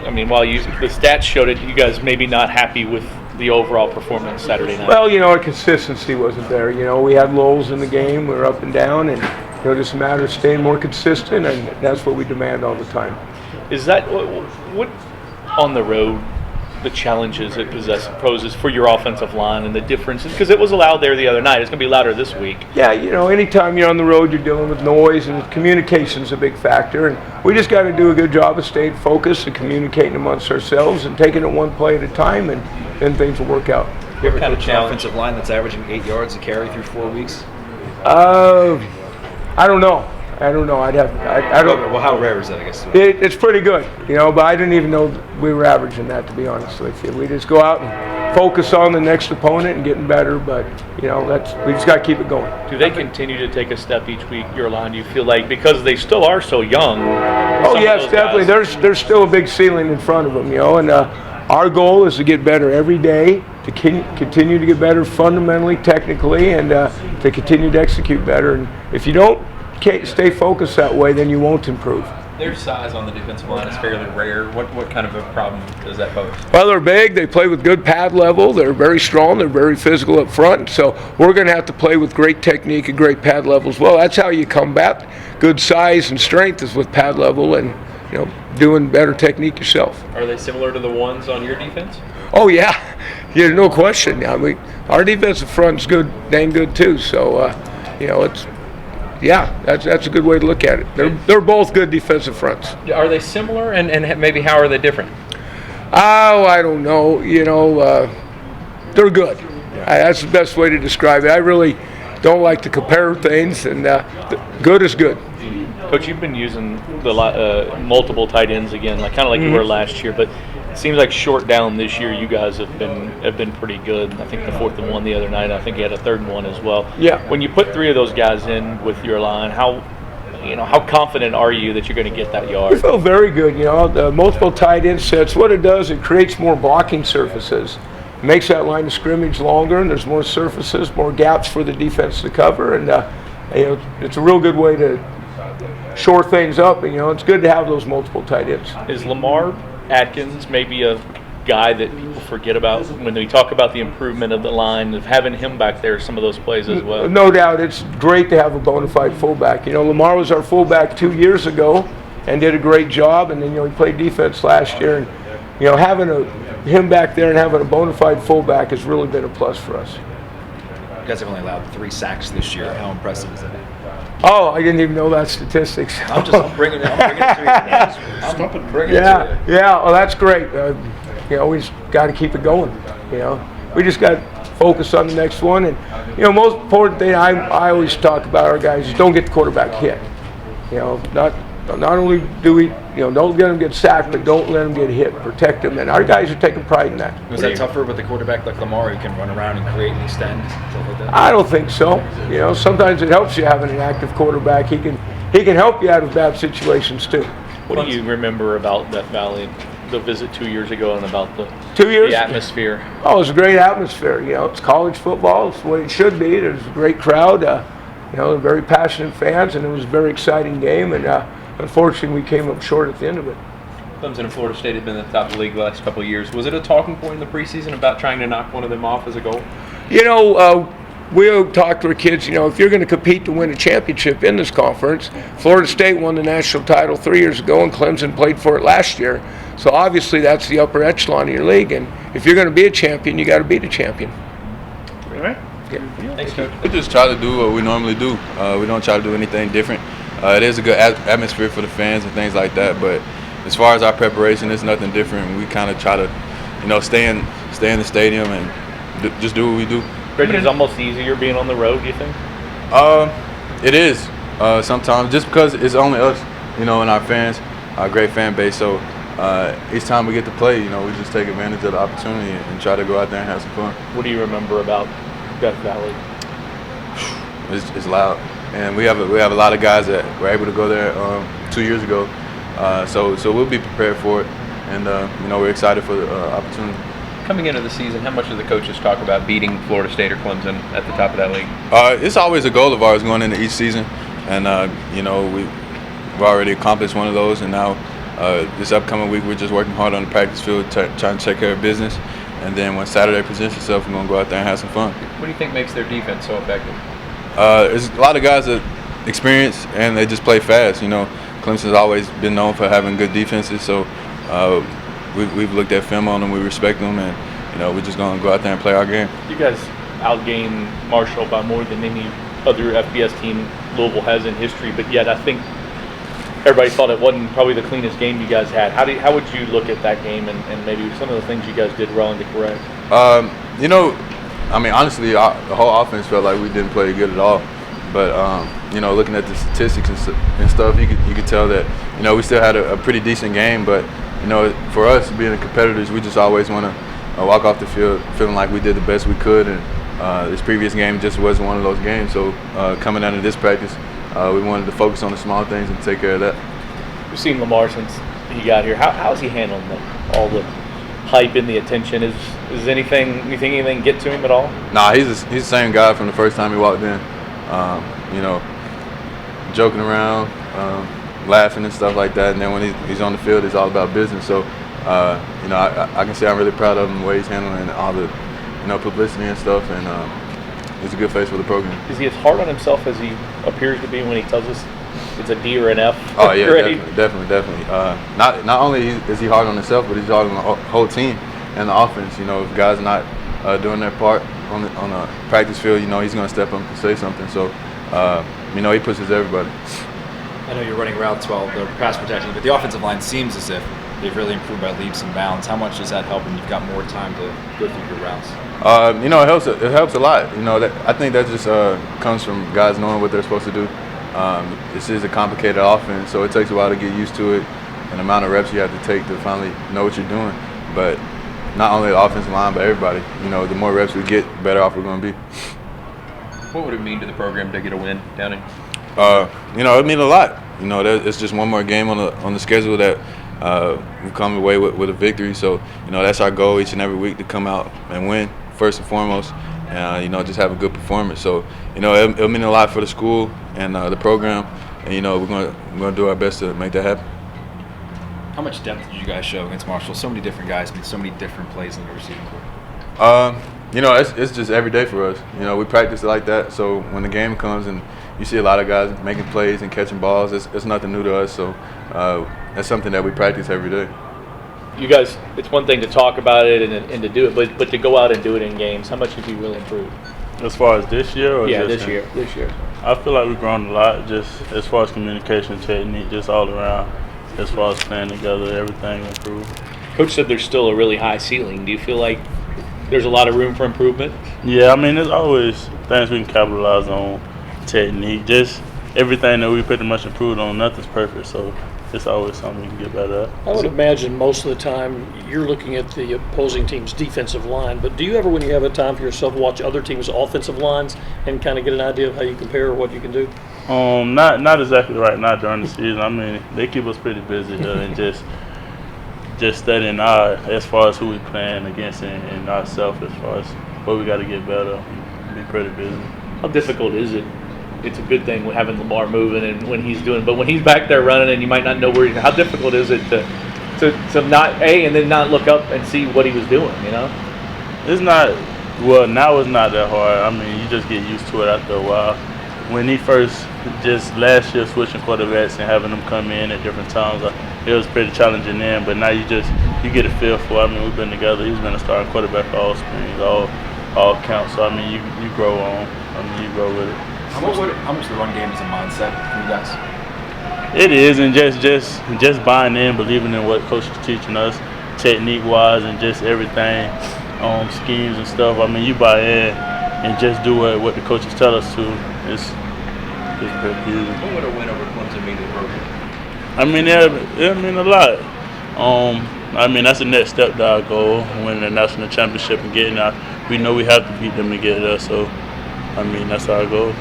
I mean, while the stats showed it, you guys maybe not happy with the overall performance Saturday night. Well, our consistency wasn't there. We had lulls in the game. We were up and down, and just a matter of staying more consistent, and that's what we demand all the time. Is that what on the road the challenges it poses for your offensive line and the differences? Because it was loud there the other night. It's going to be louder this week. Yeah, anytime you're on the road, you're dealing with noise, and communication's a big factor. And we just got to do a good job of staying focused and communicating amongst ourselves and taking it one play at a time, and then things will work out. You ever coach an offensive line that's averaging 8 yards a carry through 4 weeks? I don't know. I don't. Well, how rare is that? I guess it's pretty good, but I didn't even know we were averaging that, to be honest with you. We just go out and focus on the next opponent and getting better, but we just got to keep it going. Do they continue to take a step each week, your line? Do you feel like, because they still are so young? Oh yes, definitely. There's still a big ceiling in front of them, and our goal is to get better every day, to continue to get better fundamentally, technically, and to continue to execute better. And if you don't stay focused that way, then you won't improve. Their size on the defensive line is fairly rare. What kind of a problem does that pose? Well, they're big. They play with good pad level. They're very strong. They're very physical up front. So we're going to have to play with great technique and great pad level as well. That's how you combat good size and strength, is with pad level and doing better technique yourself. Are they similar to the ones on your defense? Oh yeah, no question. I mean, our defensive front's good, dang good too. So it's. Yeah, that's a good way to look at it. They're both good defensive fronts. Are they similar, and maybe how are they different? Oh, I don't know. They're good. That's the best way to describe it. I really don't like to compare things, and good is good. Coach, you've been using the multiple tight ends again, kind of like you were last year, but it seems like short down this year you guys have been pretty good. I think the 4th and 1 the other night. I think you had a 3rd and 1 as well. Yeah. When you put 3 of those guys in with your line, how confident are you that you're going to get that yard? We feel very good. The multiple tight end sets, what it does, it creates more blocking surfaces. It makes that line of scrimmage longer, and there's more surfaces, more gaps for the defense to cover, and it's a real good way to shore things up. And it's good to have those multiple tight ends. Is Lamar Atkins maybe a guy that people forget about when we talk about the improvement of the line, of having him back there some of those plays as well? No doubt. It's great to have a bona fide fullback. Lamar was our fullback 2 years ago and did a great job, and then he played defense last year, and having him back there and having a bona fide fullback has really been a plus for us. You guys have only allowed 3 sacks this year. How impressive is that? Oh, I didn't even know that statistics. I'm bringing it to you. Yeah. Well, that's great. We just got to keep it going. We just got to focus on the next one. And most important thing I always talk about our guys is don't get the quarterback hit. Not only do we don't let them get sacked, but don't let them get hit. Protect them, and our guys are taking pride in that. Was that tougher with a quarterback like Lamar, who can run around and create and extend, stuff like that? I don't think so. Sometimes it helps you having an active quarterback. He can help you out of bad situations too. What do you remember about Death Valley, the visit 2 years ago, and about the atmosphere? Oh, it was a great atmosphere. It's college football. It's the way it should be. There's a great crowd. Very passionate fans, and it was a very exciting game. And unfortunately, we came up short at the end of it. Clemson and Florida State have been at the top of the league the last couple of years. Was it a talking point in the preseason about trying to knock one of them off as a goal? We talked to our kids, if you're going to compete to win a championship in this conference, Florida State won the national title 3 years ago, and Clemson played for it last year. So obviously that's the upper echelon of your league, and if you're going to be a champion, you got to beat a champion. All right. Yeah. Thanks, Coach. We just try to do what we normally do. We don't try to do anything different. It is a good atmosphere for the fans and things like that, but as far as our preparation, it's nothing different. We kind of try to, stay in the stadium and just do what we do. Reggie, it's almost easier being on the road, do you think? It is sometimes, just because it's only us, and our fans, our great fan base. So each time we get to play, we just take advantage of the opportunity and try to go out there and have some fun. What do you remember about Death Valley? It's loud, and we have a lot of guys that were able to go there 2 years ago. So we'll be prepared for it, and we're excited for the opportunity. Coming into the season, how much do the coaches talk about beating Florida State or Clemson at the top of that league? It's always a goal of ours going into each season, and we've already accomplished one of those, and now This upcoming week, we're just working hard on the practice field, trying to take care of business. And then when Saturday presents itself, we're going to go out there and have some fun. What do you think makes their defense so effective? There's a lot of guys that experience and they just play fast. Clemson's always been known for having good defenses, so we've looked at film on them, we respect them, and we're just going to go out there and play our game. You guys outgained Marshall by more than any other FBS team Louisville has in history, but yet I think everybody thought it wasn't probably the cleanest game you guys had. How would you look at that game and maybe some of the things you guys did wrong to correct? Honestly, the whole offense felt like we didn't play good at all. But looking at the statistics and stuff, you could tell that we still had a pretty decent game. But for us being the competitors, we just always want to walk off the field feeling like we did the best we could. And this previous game just wasn't one of those games. So coming out of this practice, we wanted to focus on the small things and take care of that. We've seen Lamar since he got here. How's he handling all the hype and the attention? Is anything get to him at all? Nah, he's the same guy from the first time he walked in. Joking around, laughing and stuff like that. And then when he's on the field, it's all about business. So, I can say I'm really proud of him, the way he's handling all the, publicity and stuff. And he's a good face for the program. Is he as hard on himself as he appears to be when he tells us it's a D or an F? Oh yeah, definitely. Not only is he hard on himself, but he's hard on the whole team and the offense. If guys not doing their part on the practice field, he's going to step up and say something. So, he pushes everybody. I know you're running routes while the pass protection, but the offensive line seems as if they've really improved by leaps and bounds. How much does that help when you've got more time to go through your routes? It helps a lot. I think that just comes from guys knowing what they're supposed to do. This is a complicated offense, so it takes a while to get used to it, and the amount of reps you have to take to finally know what you're doing. But not only the offensive line, but everybody. The more reps we get, the better off we're going to be. What would it mean to the program to get a win down in? It means a lot. It's just one more game on the schedule that we've come away with a victory. So, that's our goal each and every week, to come out and win first and foremost, and just have a good performance. So, it'll mean a lot for the school and the program, and we're going to do our best to make that happen. How much depth did you guys show against Marshall? So many different guys made so many different plays in the receiving corps. It's just every day for us. We practice it like that. So when the game comes and you see a lot of guys making plays and catching balls, it's nothing new to us. So that's something that we practice every day. You guys, it's one thing to talk about it and to do it, but to go out and do it in games, how much have you really improved? As far as this year? Or this year. I feel like we've grown a lot, just as far as communication technique, just all around. As far as playing together, everything improved. Coach said there's still a really high ceiling. Do you feel like there's a lot of room for improvement? Yeah, there's always things we can capitalize on, technique, just everything that we pretty much improved on. Nothing's perfect, so it's always something we can get better at. I would imagine most of the time you're looking at the opposing team's defensive line, but do you ever, when you have a time for yourself, watch other teams' offensive lines and kind of get an idea of how you compare or what you can do? Not exactly right now during the season. They keep us pretty busy and just studying as far as who we playing against and ourselves, as far as what we got to get better. Be pretty busy. How difficult is it? It's a good thing having Lamar moving and when he's doing, but when he's back there running and you might not know where he's. How difficult is it to not and then not look up and see what he was doing? It's not. Well, now it's not that hard. You just get used to it after a while. When he first, just last year, switching quarterbacks and having them come in at different times, it was pretty challenging then. But now you get a feel for it. We've been together. He's been a starting quarterback for all springs, all counts. So you grow on. You grow with it. How much the run game is a mindset for you guys? It is, and just buying in, believing in what coach is teaching us, technique-wise, and just everything, schemes and stuff. You buy in and just do what the coaches tell us to. It's pretty easy. What would a win over Clemson mean to the program? It mean a lot. That's the next step to our goal, winning the national championship and getting out. We know we have to beat them to get there, so that's our goal.